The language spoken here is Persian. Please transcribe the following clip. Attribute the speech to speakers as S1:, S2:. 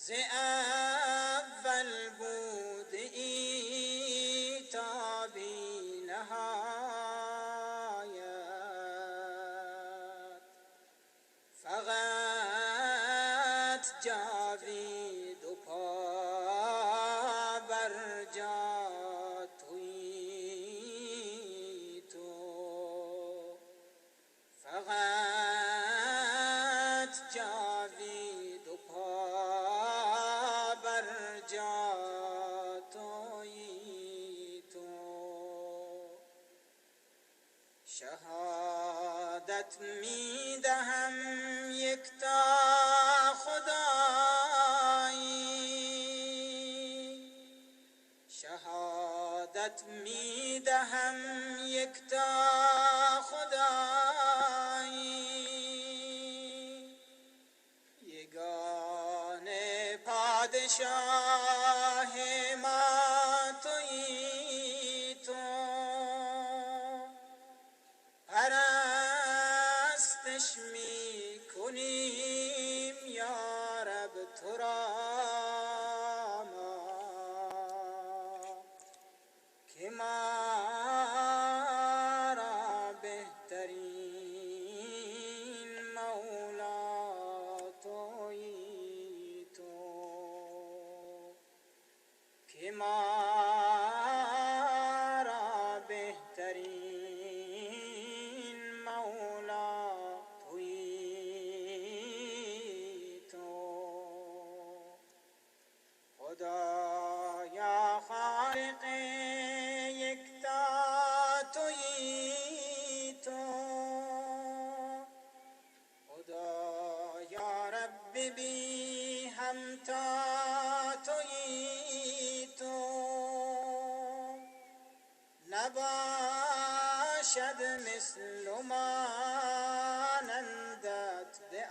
S1: ز اول بود ای تا بی نهایت، فقط جاوید و پا بر جا تویی تو، فقط جاوید و پا بر جا تویی تو. شهادت می دهم یکتا خدایی، شهادت می دهم یکتا خدایی، یگانه پادشاه ما تویی تو، پرستش می کنیم یا رب تو را ما، که ما را بهترین مولا تویی تو، که ما را بهترین مولا تویی تو. خدایا خالق یکتا تویی تو، خدایا رب بی همتا تویی تو، نباشد مثل و مانندت به